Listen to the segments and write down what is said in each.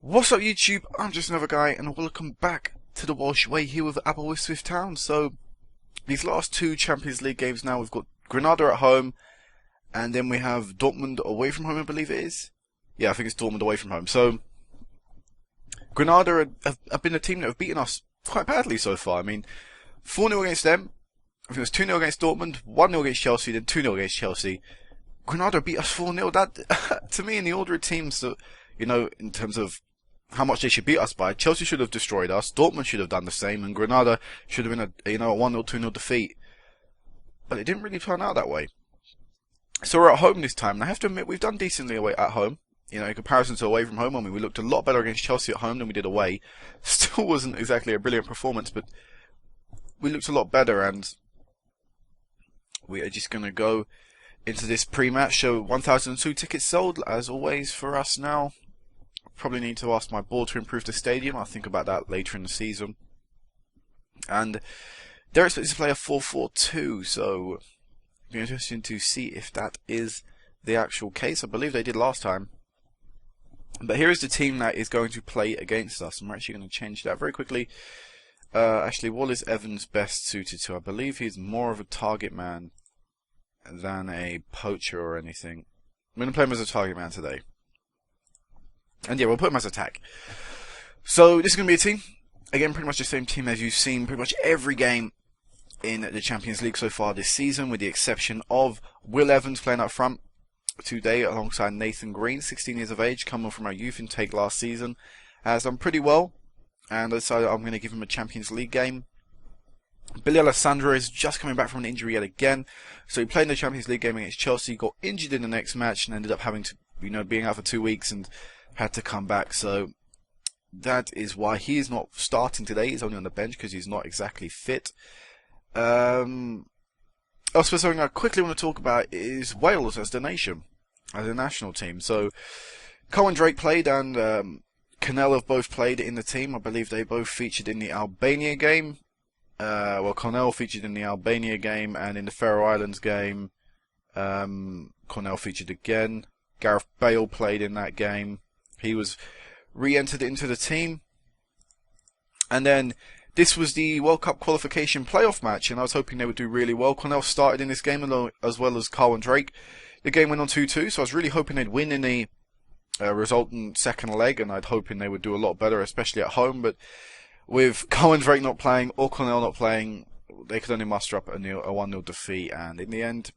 What's up YouTube, I'm just another guy and welcome back to the Welsh way here with Aberystwyth Town. So these last two Champions League games now, we've got Granada at home and then we have Dortmund away from home, I believe it is. Yeah, I think it's Dortmund away from home. So Granada have been a team that have beaten us quite badly so far. I mean, 4-0 against them, I think it was 2-0 against Dortmund, 1-0 against Chelsea, then 2-0 against Chelsea. Granada beat us 4-0. That, to me, in the order of teams that, you know, in terms of how much they should beat us by, Chelsea should have destroyed us, Dortmund should have done the same, and Granada should have been a 1-0, 2-0 defeat. But it didn't really turn out that way. So we're at home this time, and I have to admit we've done decently away at home. You know, in comparison to away from home, I mean, we looked a lot better against Chelsea at home than we did away. Still wasn't exactly a brilliant performance, but we looked a lot better, and we are just going to go into this pre-match. So 1,002 tickets sold, as always, for us now. Probably need to ask my board to improve the stadium. I'll think about that later in the season. And they're expected to play a 4-4-2, so it'll be interesting to see if that is the actual case. I believe they did last time. But here is the team that is going to play against us. I'm actually going to change that very quickly. Actually, what is Evans best suited to? I believe he's more of a target man than a poacher or anything. I'm going to play him as a target man today. And yeah, we'll put him as attack. So this is going to be a team. Again, pretty much the same team as you've seen pretty much every game in the Champions League so far this season, with the exception of Will Evans playing up front today alongside Nathan Green, 16 years of age, coming from our youth intake last season. Has done pretty well, and I decided I'm going to give him a Champions League game. Billy Alessandro is just coming back from an injury yet again. So he played in the Champions League game against Chelsea, got injured in the next match, and ended up having to, being out for 2 weeks and had to come back. So that is why he is not starting today. He's only on the bench because he's not exactly fit. Also, something I quickly want to talk about is Wales as the nation, as a national team. So Cohen Drake played and Connell have both played in the team. I believe they both featured in the Albania game. Well, Connell featured in the Albania game, and in the Faroe Islands game, Connell featured again. Gareth Bale played in that game. He was re-entered into the team. And then this was the World Cup qualification playoff match, and I was hoping they would do really well. Connell started in this game as well as Cohen Drake. The game went on 2-2, so I was really hoping they'd win in the resultant second leg, and I'd hoping they would do a lot better, especially at home. But with Cohen Drake not playing or Connell not playing, they could only muster up a 1-0 defeat, and in the end,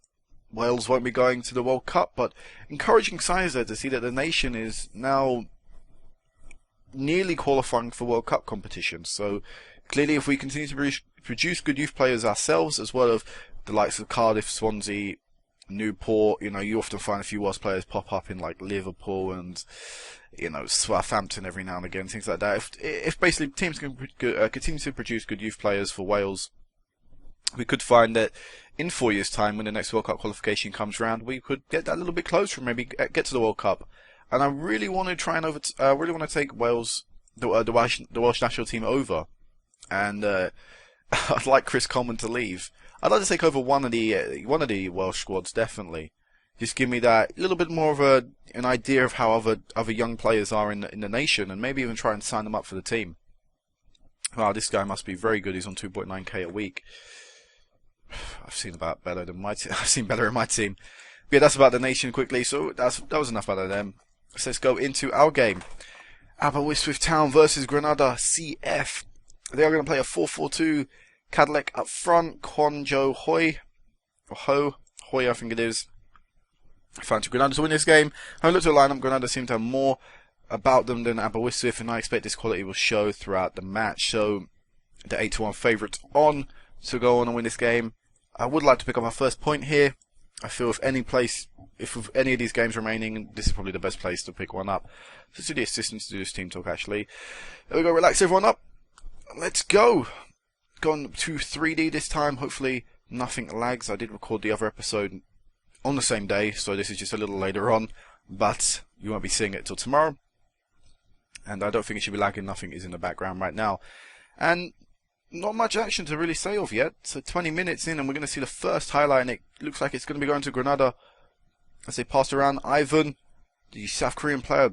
Wales won't be going to the World Cup. But encouraging signs there to see that the nation is now nearly qualifying for World Cup competitions. So clearly, if we continue to produce good youth players ourselves, as well as the likes of Cardiff, Swansea, Newport, you often find a few Welsh players pop up in like Liverpool and Southampton every now and again, things like that. If basically teams can continue to produce good youth players for Wales, we could find that in 4 years' time, when the next World Cup qualification comes around, we could get that a little bit closer and maybe get to the World Cup. And I really want to try and really want to take Wales, the Welsh national team over. And I'd like Chris Coleman to leave. I'd like to take over one of the Welsh squads, definitely. Just give me that little bit more of an idea of how other young players are in the nation, and maybe even try and sign them up for the team. Wow, this guy must be very good. He's on 2.9k a week. I've seen about better than my team. I've seen better in my team. But yeah, that's about the nation quickly. So that was enough about them. So let's go into our game. Aberystwyth Town versus Granada CF. They are going to play a 4-4-2. Cadillac up front. Kwon Hoy, or Hoy, I think it is. I fancy Granada to win this game. I looked at the lineup. Granada seem to have more about them than Aberystwyth, and I expect this quality will show throughout the match. So the 8-1 favourites on to go on and win this game. I would like to pick up our first point here. I feel if with any of these games remaining, this is probably the best place to pick one up. So to the assistants to do this team talk, actually. There we go, relax everyone up. Let's go. Gone to 3D this time. Hopefully nothing lags. I did record the other episode on the same day, so this is just a little later on. But you won't be seeing it till tomorrow. And I don't think it should be lagging. Nothing is in the background right now. And not much action to really say of yet. So 20 minutes in and we're going to see the first highlight, and it looks like it's going to be going to Granada as they pass around. Ivan, the South Korean player,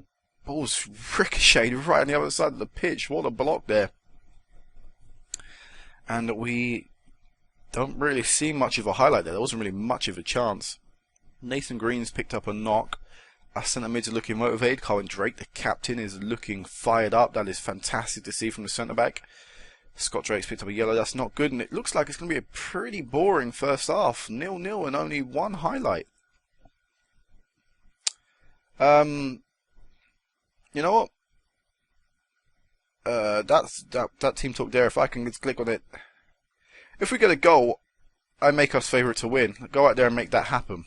Ball's ricocheted right on the other side of the pitch. What a block there. And we don't really see much of a highlight there. There wasn't really much of a chance. Nathan Green's picked up a knock. Our centre mids are looking motivated. Colin Drake, the captain, is looking fired up. That is fantastic to see from the centre back. Scott Drake's picked up a yellow. That's not good. And it looks like it's going to be a pretty boring first half. 0-0 and only one highlight. You know what? That's that team talk there. If I can just click on it. If we get a goal, I make us favourite to win. Go out there and make that happen.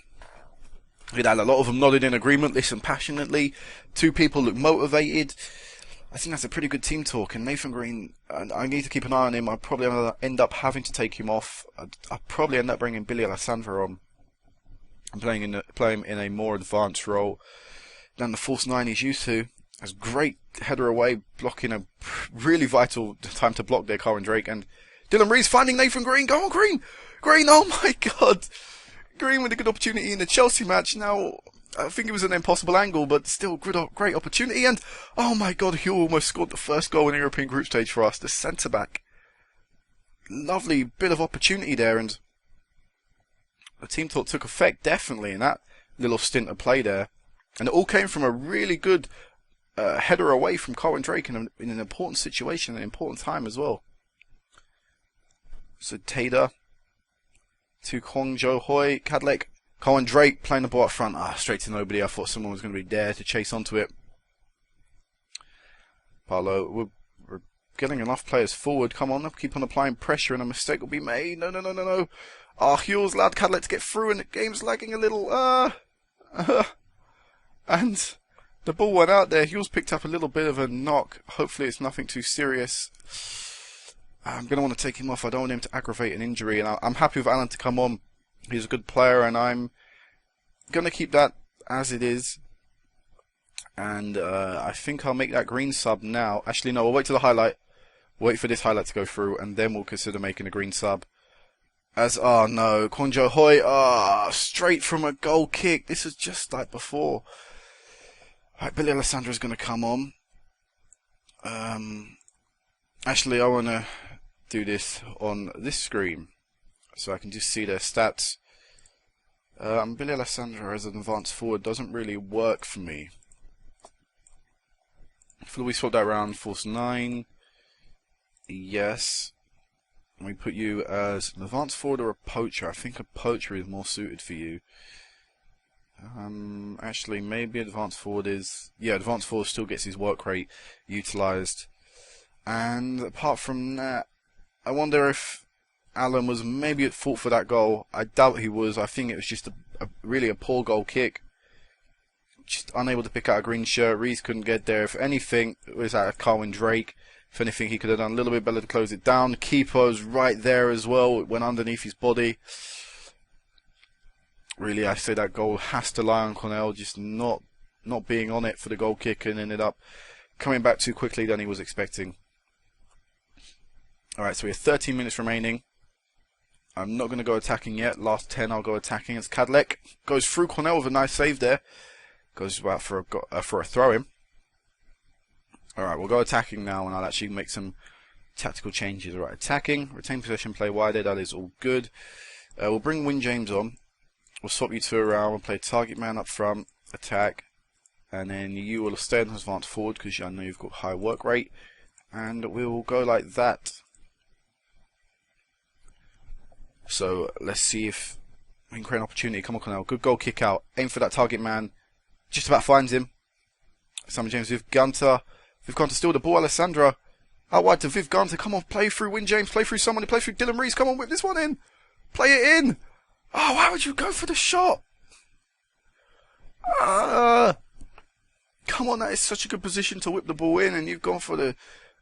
We had a lot of them nodded in agreement, listen passionately. Two people look motivated. I think that's a pretty good team talk. And Nathan Green, I need to keep an eye on him. I'll probably end up having to take him off. I'll probably end up bringing Billy Alessandro on and playing him in a more advanced role than the false 9 he's used to. Has great header away, blocking a really vital time to block there, Colin Drake. And Dylan Rees finding Nathan Green. Go on, Green! Green, oh my God! Green with a good opportunity in the Chelsea match. Now, I think it was an impossible angle, but still great opportunity. And, oh my God, he almost scored the first goal in the European group stage for us. The centre-back. Lovely bit of opportunity there, and the team talk took effect, definitely, in that little stint of play there. And it all came from a really good header away from Colin Drake in an important situation, an important time as well. So Tader to Kwon Jo Hoi, Cadleck, Colin Drake playing the ball up front. Straight to nobody. I thought someone was going to be there to chase onto it. Paolo, we're getting enough players forward. Come on, keep on applying pressure and a mistake will be made. No. Hughes allowed Cadleck to get through and the game's lagging a little. And the ball went out there. Hughes picked up a little bit of a knock. Hopefully it's nothing too serious. I'm going to want to take him off. I don't want him to aggravate an injury. And I'm happy with Alan to come on. He's a good player, and I'm going to keep that as it is. And I think I'll make that Green sub now. Actually, no, we'll wait till the highlight. Wait for this highlight to go through, and then we'll consider making a Green sub. Oh no, Kwon Jo Hoi, straight from a goal kick. This is just like before. Right, Billy Alessandro's going to come on. Actually, I want to do this on this screen, so I can just see their stats. Billy Alessandro as an advanced forward doesn't really work for me. If we swap that around, false 9, yes. And we put you as an advanced forward or a poacher. I think a poacher is more suited for you. Actually, maybe advanced forward is... Yeah, advanced forward still gets his work rate utilised. And apart from that, I wonder if Alan was maybe at fault for that goal. I doubt he was. I think it was just really a poor goal kick. Just unable to pick out a green shirt. Rees couldn't get there. If anything, it was out of Colin Drake. If anything, he could have done a little bit better to close it down. The keeper's right there as well. It went underneath his body. Really, I say that goal has to lie on Cornell, just not being on it for the goal kick, and ended up coming back too quickly than he was expecting. Alright, so we have 13 minutes remaining. I'm not going to go attacking yet. Last 10 I'll go attacking. It's Cadleck. Goes through Cornell with a nice save there. Goes about for a throw-in. Alright, we'll go attacking now, and I'll actually make some tactical changes. Alright, attacking. Retain possession, play wider. That is all good. We'll bring Win James on. We'll swap you two around. We'll play target man up front. Attack. And then you will stay in advanced forward because I know you've got high work rate. And we'll go like that. So let's see if we can create an opportunity. Come on, Cornell. Good goal kick out. Aim for that target man. Just about finds him. Simon James with Gunter. Viv Gunter still the ball. Alessandra. Out wide to Viv Gunter. Come on, play through Win James. Play through someone. Play through Dylan Rees. Come on, whip this one in. Play it in. Oh, why would you go for the shot? Come on, that is such a good position to whip the ball in, and you've gone for the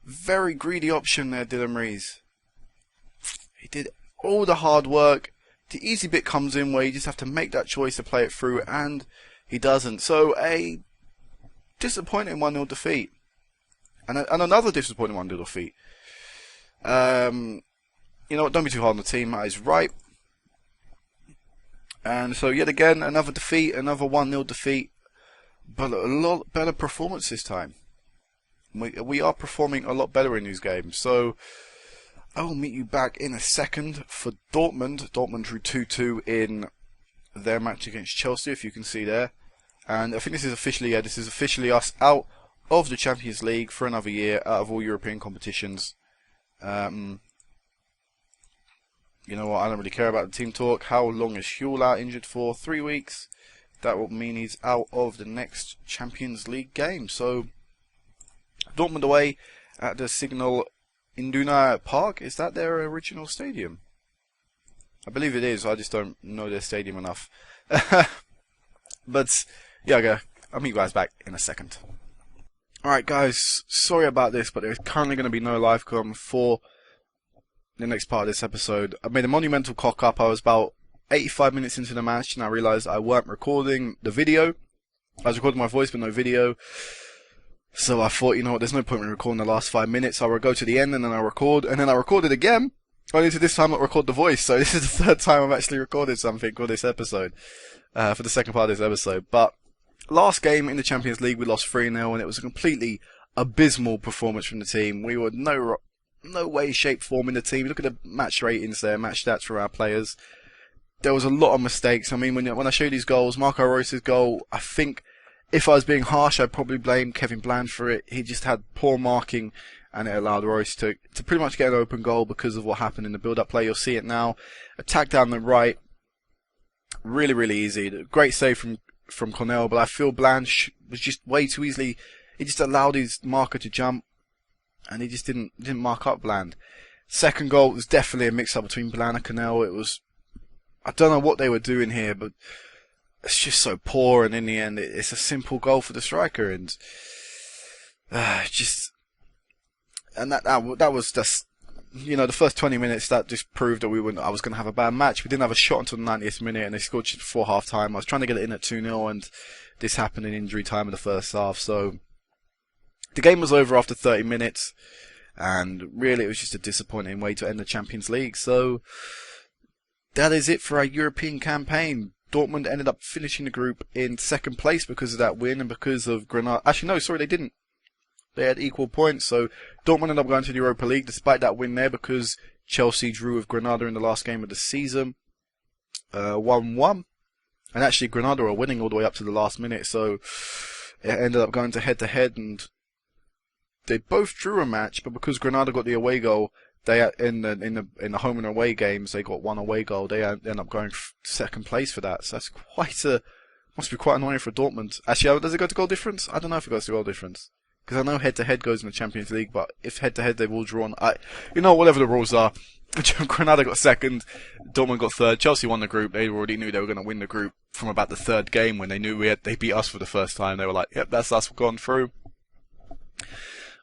very greedy option there, Dylan Rees. He did all the hard work. The easy bit comes in where you just have to make that choice to play it through, and he doesn't. So a disappointing 1-0 defeat. And another disappointing 1-0 defeat. You know what, don't be too hard on the team, that is right. And so yet again, another defeat, another 1-0 defeat. but a lot better performance this time. We are performing a lot better in these games. So I will meet you back in a second for Dortmund. Dortmund drew 2-2 in their match against Chelsea, if you can see there. And I think this is officially us out of the Champions League for another year, out of all European competitions. You know what, I don't really care about the team talk. How long is Huel out injured for? 3 weeks. That will mean he's out of the next Champions League game. So, Dortmund away at the Signal Iduna Park. Is that their original stadium? I believe it is. I just don't know their stadium enough. But, yeah, okay. I'll meet you guys back in a second. Alright guys, sorry about this, but there's currently going to be no live com for the next part of this episode. I made a monumental cock up. I was about 85 minutes into the match and I realised I weren't recording the video. I was recording my voice but no video. So I thought, you know what, there's no point in recording the last 5 minutes. I'll go to the end and then I'll record, and then I recorded again. Only to this time not record the voice. So this is the third time I've actually recorded something for this episode. For the second part of this episode. But last game in the Champions League we lost 3-0 and it was a completely abysmal performance from the team. We were no way, shape, form in the team. Look at the match ratings there, match stats for our players. There was a lot of mistakes. I mean, when I show you these goals, Marco Reus's goal, I think if I was being harsh, I'd probably blame Kevin Bland for it. He just had poor marking and it allowed Reus to pretty much get an open goal because of what happened in the build-up play. You'll see it now. Attack down the right. Really, really easy. Great save from Cornell, but I feel Bland was just way too easily. He just allowed his marker to jump. And he just didn't mark up Bland. Second goal was definitely a mix-up between Bland and Cornell. It was, I don't know what they were doing here, but it's just so poor. And in the end, it's a simple goal for the striker, and that was just, you know, the first 20 minutes that just proved that I was going to have a bad match. We didn't have a shot until the 90th minute, and they scored just before half time. I was trying to get it in at 2-0, and this happened in injury time in the first half. So the game was over after 30 minutes, and really it was just a disappointing way to end the Champions League. So that is it for our European campaign. Dortmund ended up finishing the group in second place because of that win and because of Granada. Actually, no, sorry, they didn't. They had equal points, so Dortmund ended up going to the Europa League despite that win there because Chelsea drew with Granada in the last game of the season. 1-1. And actually Granada were winning all the way up to the last minute, so it ended up going to head-to-head, and they both drew a match, but because Granada got the away goal, they in the home and away games they got one away goal. They end up going second place for that. So that's must be quite annoying for Dortmund. Actually, does it go to goal difference? I don't know if it goes to goal difference because I know head-to-head goes in the Champions League, but if head-to-head they've all drawn, whatever the rules are. Granada got second, Dortmund got third. Chelsea won the group. They already knew they were going to win the group from about the third game when they knew they beat us for the first time. They were like, "Yep, that's us. We've gone through."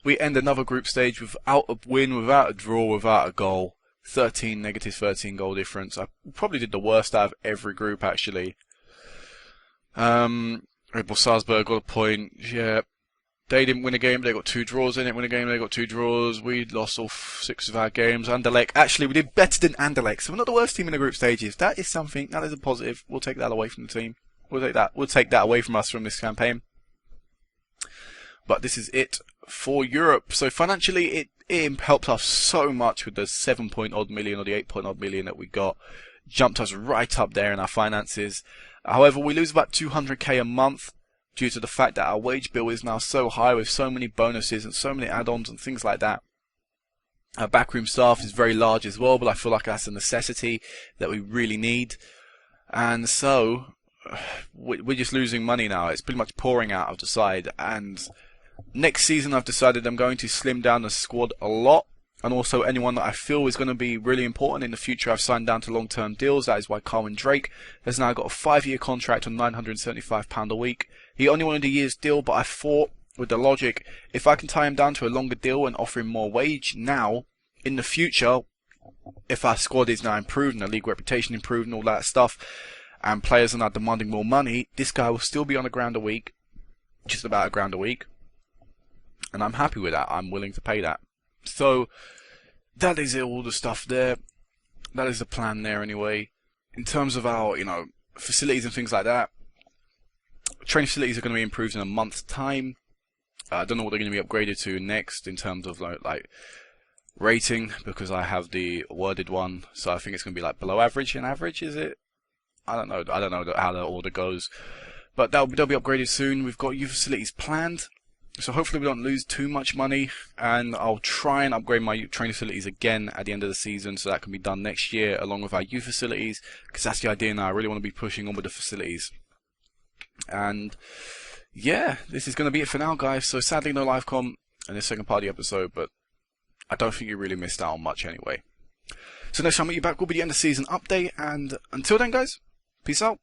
We end another group stage without a win, without a draw, without a goal. -13 goal difference. I probably did the worst out of every group, actually. Red Bull Salzburg got a point. Yeah, they didn't win a game. They got 2 draws. They didn't win a game. They got 2 draws. We lost all 6 of our games. Anderlecht. Actually, we did better than Anderlecht. So we're not the worst team in the group stages. That is something. That is a positive. We'll take that away from the team. We'll take that away from us from this campaign. But this is it for Europe. So financially, it helped us so much with the 7-point-odd million or the 8-point-odd million that we got. Jumped us right up there in our finances. However, we lose about 200k a month due to the fact that our wage bill is now so high with so many bonuses and so many add-ons and things like that. Our backroom staff is very large as well, but I feel like that's a necessity that we really need. And so, we're just losing money now. It's pretty much pouring out of the side. And next season I've decided I'm going to slim down the squad a lot. And also anyone that I feel is going to be really important in the future I've signed down to long-term deals. That is why Carwyn Drake has now got a 5-year contract on £975 a week. He only wanted a year's deal, but I thought with the logic, if I can tie him down to a longer deal and offer him more wage now, in the future, if our squad is now improved and the league reputation improved and all that stuff, and players are now demanding more money, this guy will still be on £1,000 a week, just about £1,000 a week. And I'm happy with that. I'm willing to pay that. So, that is all the stuff there. That is the plan there anyway. In terms of our, facilities and things like that, Training facilities are going to be improved in a month's time. I don't know what they're going to be upgraded to next in terms of like rating, because I have the worded one, so I think it's going to be like below average and average, is it? I don't know how the order goes, but they'll be upgraded soon. We've got youth facilities planned, so hopefully we don't lose too much money, and I'll try and upgrade my training facilities again at the end of the season, so that can be done next year along with our youth facilities, because that's the idea now. I really want to be pushing on with the facilities. And yeah, this is going to be it for now, guys. So sadly no live comm in this second part of the episode, but I don't think you really missed out on much anyway. So next time I meet you back will be the end of season update, and until then guys, peace out.